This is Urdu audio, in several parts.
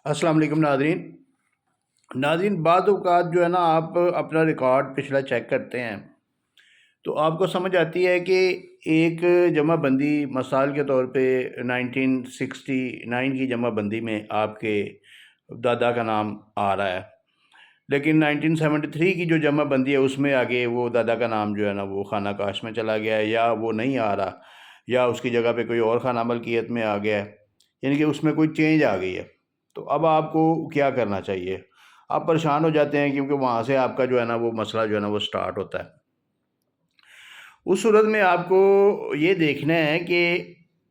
السلام علیکم ناظرین، بعض اوقات جو ہے نا آپ اپنا ریکارڈ پچھلا چیک کرتے ہیں تو آپ کو سمجھ آتی ہے کہ ایک جمع بندی مثال کے طور پہ 1969 کی جمع بندی میں آپ کے دادا کا نام آ رہا ہے، لیکن 1973 کی جو جمع بندی ہے اس میں آگے وہ دادا کا نام جو ہے نا وہ خانہ کاش میں چلا گیا ہے، یا وہ نہیں آ رہا، یا اس کی جگہ پہ کوئی اور خانہ ملکیت میں آ گیا ہے، یعنی کہ اس میں کوئی چینج آ گئی ہے۔ تو اب آپ کو کیا کرنا چاہیے؟ آپ پریشان ہو جاتے ہیں کیونکہ وہاں سے آپ کا جو ہے نا وہ مسئلہ جو ہے نا وہ سٹارٹ ہوتا ہے۔ اس صورت میں آپ کو یہ دیکھنا ہے کہ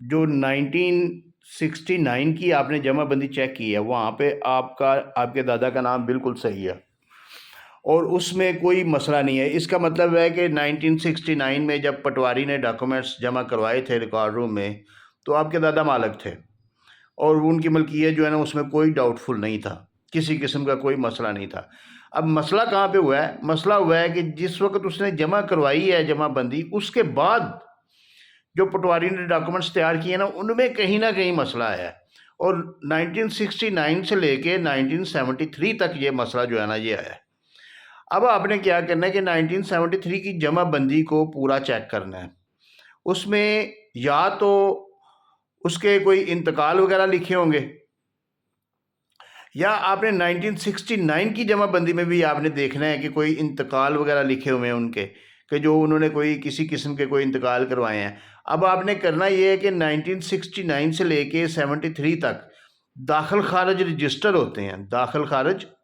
جو 1969 کی آپ نے جمع بندی چیک کی ہے وہاں پہ آپ کے دادا کا نام بالکل صحیح ہے اور اس میں کوئی مسئلہ نہیں ہے۔ اس کا مطلب ہے کہ 1969 میں جب پٹواری نے ڈاکومنٹس جمع کروائے تھے ریکارڈ روم میں تو آپ کے دادا مالک تھے اور ان کی ملکیت جو ہے نا اس میں کوئی ڈاؤٹ فل نہیں تھا، کسی قسم کا کوئی مسئلہ نہیں تھا۔ اب مسئلہ کہاں پہ ہوا ہے؟ مسئلہ ہوا ہے کہ جس وقت اس نے جمع کروائی ہے جمع بندی، اس کے بعد جو پٹواری نے ڈاکومنٹس تیار کیے نا ان میں کہیں نہ کہیں مسئلہ آیا ہے، اور 1969 سے لے کے 1973 تک یہ مسئلہ جو ہے نا یہ آیا ہے۔ اب آپ نے کیا کرنا ہے کہ 1973 کی جمع بندی کو پورا چیک کرنا ہے۔ اس میں یا تو اس کے کوئی انتقال وغیرہ لکھے ہوں گے، یا آپ نے 1969 کی جمع بندی میں بھی آپ نے دیکھنا ہے کہ کوئی انتقال وغیرہ لکھے ہوئے ہیں ان کے، کہ جو انہوں نے کوئی کسی قسم کے کوئی انتقال کروائے ہیں۔ اب آپ نے کرنا یہ ہے کہ 1969 سے لے کے 73 تک داخل خارج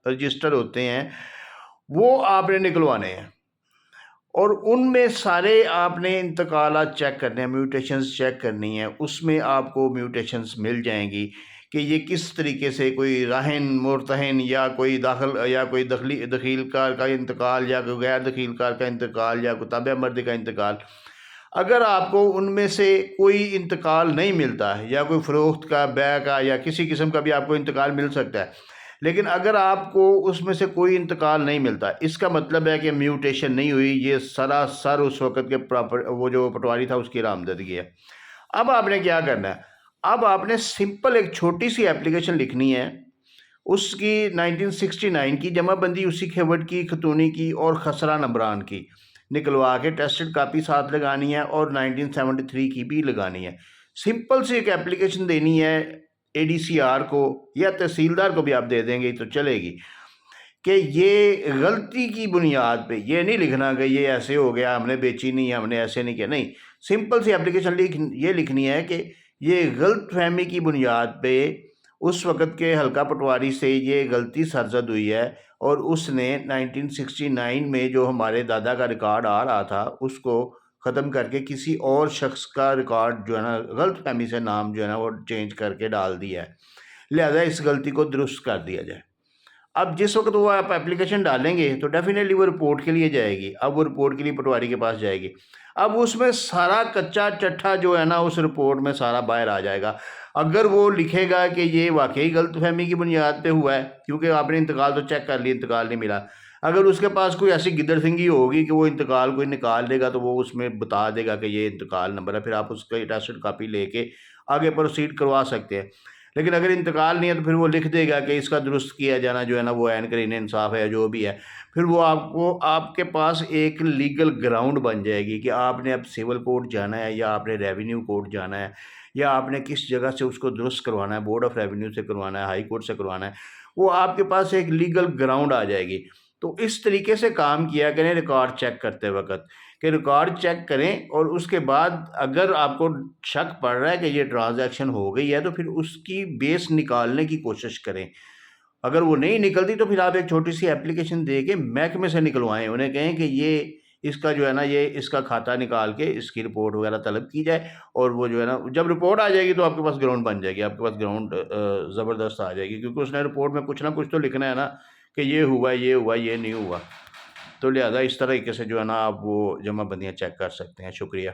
رجسٹر ہوتے ہیں وہ آپ نے نکلوانے ہیں، اور ان میں سارے آپ نے انتقالات چیک کرنے ہیں، میوٹیشنز چیک کرنی ہیں۔ اس میں آپ کو میوٹیشنز مل جائیں گی کہ یہ کس طریقے سے کوئی راہن مرتہن یا کوئی دخیل کار کا انتقال، یا کوئی غیر دخیل کار کا انتقال، یا کوئی تابع مردی کا انتقال۔ اگر آپ کو ان میں سے کوئی انتقال نہیں ملتا ہے، یا کوئی فروخت کا، بیع کا، یا کسی قسم کا بھی آپ کو انتقال مل سکتا ہے، لیکن اگر آپ کو اس میں سے کوئی انتقال نہیں ملتا، اس کا مطلب ہے کہ میوٹیشن نہیں ہوئی، یہ سراسر اس وقت کے وہ جو پٹواری تھا اس کی رامددگی ہے۔ اب آپ نے کیا کرنا ہے؟ اب آپ نے سمپل ایک چھوٹی سی اپلیکیشن لکھنی ہے، اس کی 1969 کی جمع بندی، اسی کھیوٹ کی، خطونی کی اور خسرہ نمبران کی نکلوا کے ٹیسٹڈ کاپی ساتھ لگانی ہے، اور 1973 کی بھی لگانی ہے۔ سمپل سی ایک اپلیکیشن دینی ہے ADCR کو، یا تحصیلدار کو بھی آپ دے دیں گے تو چلے گی، کہ یہ غلطی کی بنیاد پہ یہ نہیں لکھنا کہ یہ ایسے ہو گیا، ہم نے بیچی نہیں، ہم نے ایسے نہیں کیا، نہیں، سمپل سی اپلیکیشن یہ لکھنی ہے کہ یہ غلط فہمی کی بنیاد پہ اس وقت کے حلقہ پٹواری سے یہ غلطی سرزد ہوئی ہے، اور اس نے 1969 میں جو ہمارے دادا کا ریکارڈ آ رہا تھا اس کو ختم کر کے کسی اور شخص کا ریکارڈ جو ہے نا غلط فہمی سے نام جو ہے نا وہ چینج کر کے ڈال دیا ہے، لہذا اس غلطی کو درست کر دیا جائے۔ اب جس وقت وہ آپ اپلیکیشن ڈالیں گے تو ڈیفینیٹلی وہ رپورٹ کے لیے جائے گی۔ اب وہ رپورٹ کے لیے پٹواری کے پاس جائے گی، اب اس میں سارا کچا چٹھا جو ہے نا اس رپورٹ میں سارا باہر آ جائے گا۔ اگر وہ لکھے گا کہ یہ واقعی غلط فہمی کی بنیاد پہ ہوا ہے، کیونکہ آپ نے انتقال تو چیک کر لی، انتقال نہیں ملا، اگر اس کے پاس کوئی ایسی گدر سنگھی ہوگی کہ وہ انتقال کوئی نکال دے گا تو وہ اس میں بتا دے گا کہ یہ انتقال نمبر ہے، پھر آپ اس کا ٹیسٹڈ کاپی لے کے آگے پروسیڈ کروا سکتے ہیں۔ لیکن اگر انتقال نہیں ہے تو پھر وہ لکھ دے گا کہ اس کا درست کیا جانا جو ہے نا وہ عین قرین انصاف ہے، جو بھی ہے، پھر وہ آپ کے پاس ایک لیگل گراؤنڈ بن جائے گی کہ آپ نے اب سول کورٹ جانا ہے، یا آپ نے ریونیو کورٹ جانا ہے، یا آپ نے کس جگہ سے اس کو درست کروانا ہے، بورڈ آف ریونیو سے کروانا ہے، ہائی کورٹ سے کروانا ہے، وہ آپ کے پاس ایک لیگل گراؤنڈ آ جائے گی۔ تو اس طریقے سے کام کیا کریں ریکارڈ چیک کرتے وقت، کہ ریکارڈ چیک کریں، اور اس کے بعد اگر آپ کو شک پڑ رہا ہے کہ یہ ٹرانزیکشن ہو گئی ہے تو پھر اس کی بیس نکالنے کی کوشش کریں۔ اگر وہ نہیں نکلتی تو پھر آپ ایک چھوٹی سی اپلیکیشن دے کے محکمے سے نکلوائیں، انہیں کہیں کہ یہ اس کا جو ہے نا یہ اس کا کھاتہ نکال کے اس کی رپورٹ وغیرہ طلب کی جائے، اور وہ جو ہے نا جب رپورٹ آ جائے گی تو آپ کے پاس گراؤنڈ بن جائے گی، آپ کے پاس گراؤنڈ زبردست آ جائے گی، کیونکہ اس نے رپورٹ میں کچھ نہ کچھ تو لکھنا ہے نا کہ یہ ہوا، یہ ہوا، یہ نہیں ہوا۔ تو لہذا اس طریقے سے جو ہے نا آپ وہ جمع بندیاں چیک کر سکتے ہیں۔ شکریہ۔